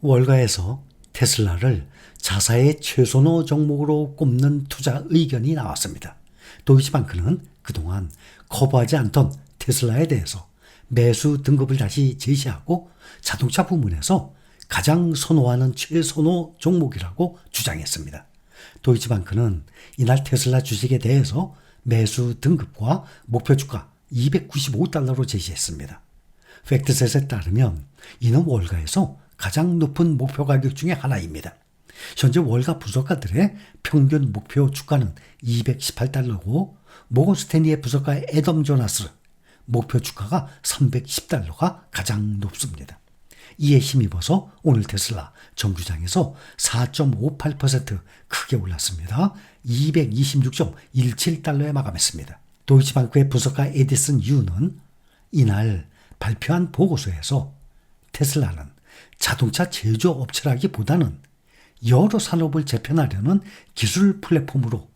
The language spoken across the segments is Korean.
월가에서 테슬라를 자사의 최선호 종목으로 꼽는 투자 의견이 나왔습니다. 도이치방크는 그동안 커버하지 않던 테슬라에 대해서 매수 등급을 다시 제시하고 자동차 부문에서 가장 선호하는 최선호 종목이라고 주장했습니다. 도이치방크는 이날 테슬라 주식에 대해서 매수 등급과 목표 주가 295달러로 제시했습니다. 팩트셋에 따르면 이는 월가에서 가장 높은 목표 가격 중에 하나입니다. 현재 월가 분석가들의 평균 목표 주가는 218달러고 모건스탠리의 분석가 애덤 조나스 목표 주가가 310달러가 가장 높습니다. 이에 힘입어서 오늘 테슬라 정규장에서 4.58% 크게 올랐습니다. 226.17달러에 마감했습니다. 도이치방크의 분석가 에디슨 유는 이날 발표한 보고서에서 테슬라는 자동차 제조업체라기보다는 여러 산업을 재편하려는 기술 플랫폼으로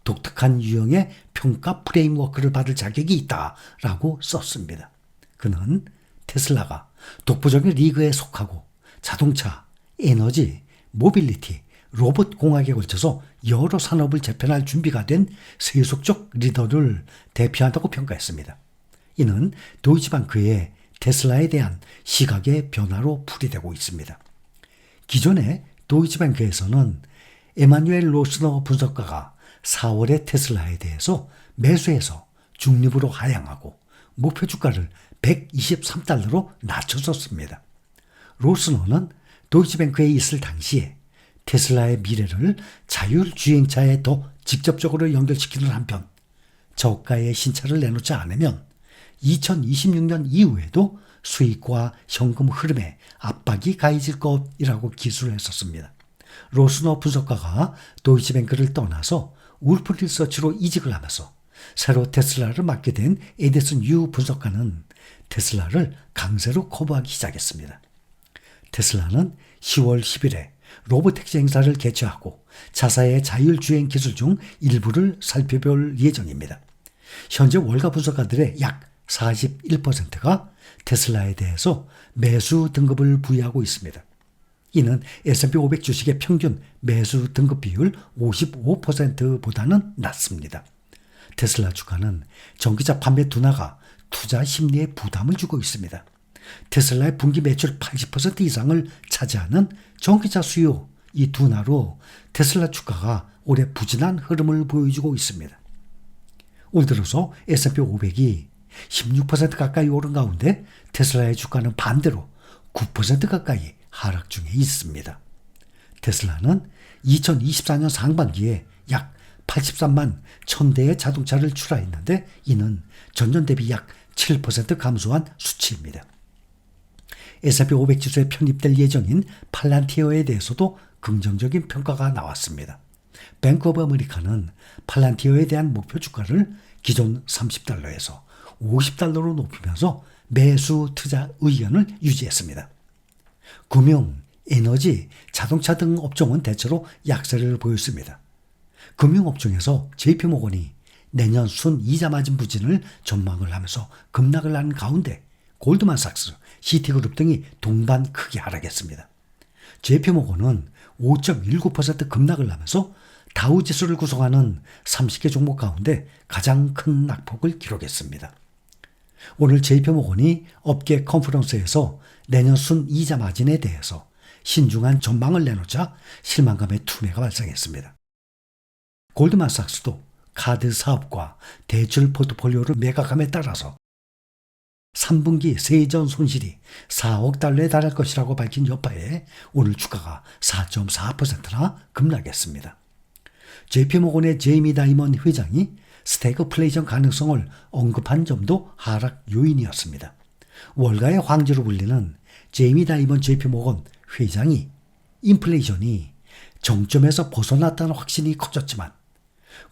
독특한 유형의 평가 프레임워크를 받을 자격이 있다라고 썼습니다. 그는 테슬라가 독보적인 리그에 속하고 자동차, 에너지, 모빌리티, 로봇 공학에 걸쳐서 여러 산업을 재편할 준비가 된 세속적 리더를 대표한다고 평가했습니다. 이는 도이치방크의 테슬라에 대한 시각의 변화로 풀이되고 있습니다. 기존의 도이치방크에서는 에마뉴엘 로스너 분석가가 4월에 테슬라에 대해서 매수해서 중립으로 하향하고 목표 주가를 123달러로 낮춰줬습니다. 로스너는 도이치방크에 있을 당시에 테슬라의 미래를 자율주행차에 더 직접적으로 연결시키는 한편 저가의 신차를 내놓지 않으면 2026년 이후에도 수익과 현금 흐름에 압박이 가해질 것이라고 기술을 했었습니다. 로스너 분석가가 도이치뱅크를 떠나서 울프 리서치로 이직을 하면서 새로 테슬라를 맡게 된 에디슨 유 분석가는 테슬라를 강세로 커버하기 시작했습니다. 테슬라는 10월 10일에 로보택시 행사를 개최하고 자사의 자율주행 기술 중 일부를 살펴볼 예정입니다. 현재 월가 분석가들의 약 41%가 테슬라에 대해서 매수 등급을 부여하고 있습니다. 이는 S&P 500 주식의 평균 매수 등급 비율 55%보다는 낮습니다. 테슬라 주가는 전기차 판매 둔화가 투자 심리에 부담을 주고 있습니다. 테슬라의 분기 매출 80% 이상을 차지하는 전기차 수요 이 둔화로 테슬라 주가가 올해 부진한 흐름을 보여주고 있습니다. 올 들어서 S&P 500이 16% 가까이 오른 가운데 테슬라의 주가는 반대로 9% 가까이 하락 중에 있습니다. 테슬라는 2024년 상반기에 약 83만 1000대의 자동차를 출하했는데 이는 전년 대비 약 7% 감소한 수치입니다. S&P 500 지수에 편입될 예정인 팔란티어에 대해서도 긍정적인 평가가 나왔습니다. 뱅크 오브 아메리카는 팔란티어에 대한 목표 주가를 기존 30달러에서 50달러로 높이면서 매수 투자 의견을 유지했습니다. 금융, 에너지, 자동차 등 업종은 대체로 약세를 보였습니다. 금융업종에서 JP모건이 내년 순이자 마진 부진을 전망을 하면서 급락을 한 가운데 골드만삭스, 시티그룹 등이 동반 크게 하락했습니다. JP모건은 5.19% 급락을 하면서 다우지수를 구성하는 30개 종목 가운데 가장 큰 낙폭을 기록했습니다. 오늘 JP모건이 업계 컨퍼런스에서 내년 순이자 마진에 대해서 신중한 전망을 내놓자 실망감의 투매가 발생했습니다. 골드만삭스도 카드 사업과 대출 포트폴리오를 매각함에 따라서 3분기 세전 손실이 4억 달러에 달할 것이라고 밝힌 여파에 오늘 주가가 4.4%나 급락했습니다. JP모건의 제이미 다이먼 회장이 스태그플레이션 가능성을 언급한 점도 하락 요인이었습니다. 월가의 황제로 불리는 제이미 다이먼 JP모건 회장이 인플레이션이 정점에서 벗어났다는 확신이 커졌지만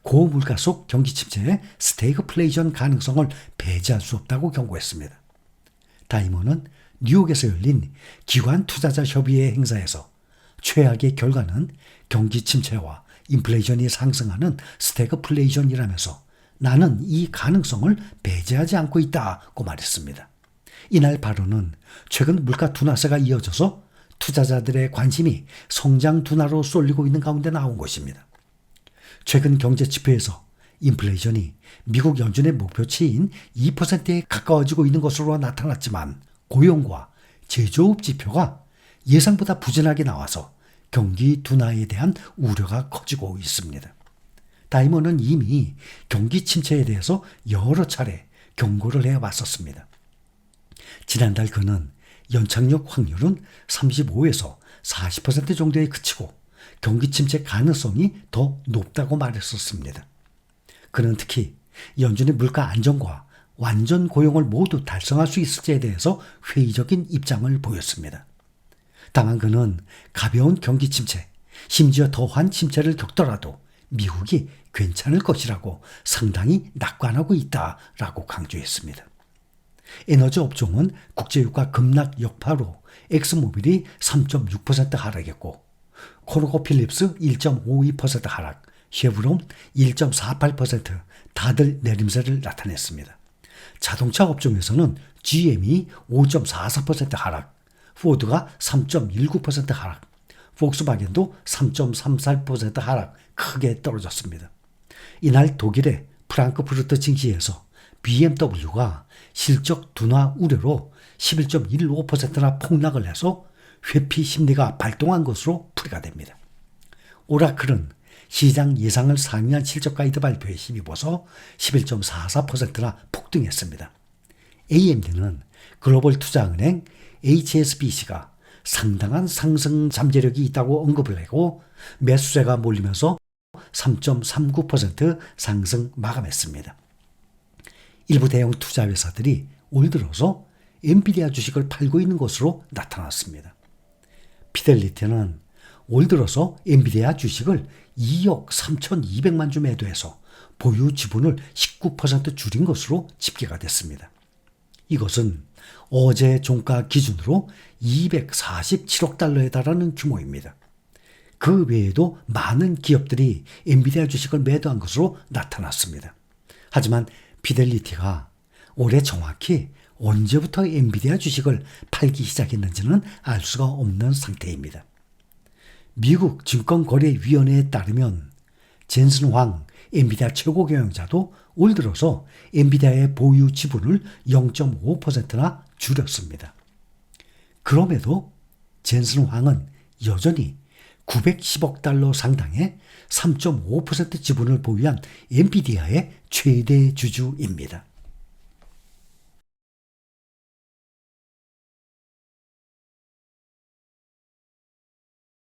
고물가 속 경기 침체에 스태그플레이션 가능성을 배제할 수 없다고 경고했습니다. 다이먼은 뉴욕에서 열린 기관 투자자 협의회 행사에서 최악의 결과는 경기 침체와 인플레이션이 상승하는 스태그플레이션이라면서 나는 이 가능성을 배제하지 않고 있다고 말했습니다. 이날 발언은 최근 물가 둔화세가 이어져서 투자자들의 관심이 성장 둔화로 쏠리고 있는 가운데 나온 것입니다. 최근 경제 지표에서 인플레이션이 미국 연준의 목표치인 2%에 가까워지고 있는 것으로 나타났지만 고용과 제조업 지표가 예상보다 부진하게 나와서 경기 둔화에 대한 우려가 커지고 있습니다. 다이먼은 이미 경기 침체에 대해서 여러 차례 경고를 해왔었습니다. 지난달 그는 연착륙 확률은 35에서 40% 정도에 그치고 경기 침체 가능성이 더 높다고 말했었습니다. 그는 특히 연준의 물가 안정과 완전 고용을 모두 달성할 수 있을지에 대해서 회의적인 입장을 보였습니다. 다만 그는 가벼운 경기 침체, 심지어 더한 침체를 겪더라도 미국이 괜찮을 것이라고 상당히 낙관하고 있다라고 강조했습니다. 에너지 업종은 국제유가 급락 여파로 엑스모빌이 3.6% 하락했고 코노코필립스 1.52% 하락, 쉐브론 1.48% 다들 내림세를 나타냈습니다. 자동차 업종에서는 GM이 5.44% 하락, 포드가 3.19% 하락, 폭스바겐도 3.34% 하락 크게 떨어졌습니다. 이날 독일의 프랑크푸르트 증시에서 BMW가 실적 둔화 우려로 11.15%나 폭락을 해서 회피 심리가 발동한 것으로 풀이가 됩니다. 오라클은 시장 예상을 상회한 실적 가이드 발표에 힘입어서 11.44%나 폭등했습니다. AMD는 글로벌 투자은행 HSBC가 상당한 상승 잠재력이 있다고 언급을 하고 매수세가 몰리면서 3.39% 상승 마감했습니다. 일부 대형 투자회사들이 올 들어서 엔비디아 주식을 팔고 있는 것으로 나타났습니다. 피델리티는 올 들어서 엔비디아 주식을 2억 3,200만 주 매도해서 보유 지분을 19% 줄인 것으로 집계가 됐습니다. 이것은 어제 종가 기준으로 247억 달러에 달하는 규모입니다. 그 외에도 많은 기업들이 엔비디아 주식을 매도한 것으로 나타났습니다. 하지만 피델리티가 올해 정확히 언제부터 엔비디아 주식을 팔기 시작했는지는 알 수가 없는 상태입니다. 미국 증권거래위원회에 따르면 젠슨 황 엔비디아 최고 경영자도 올 들어서 엔비디아의 보유 지분을 0.5%나 줄였습니다. 그럼에도 젠슨 황은 여전히 910억 달러 상당의 3.5% 지분을 보유한 엔비디아의 최대 주주입니다.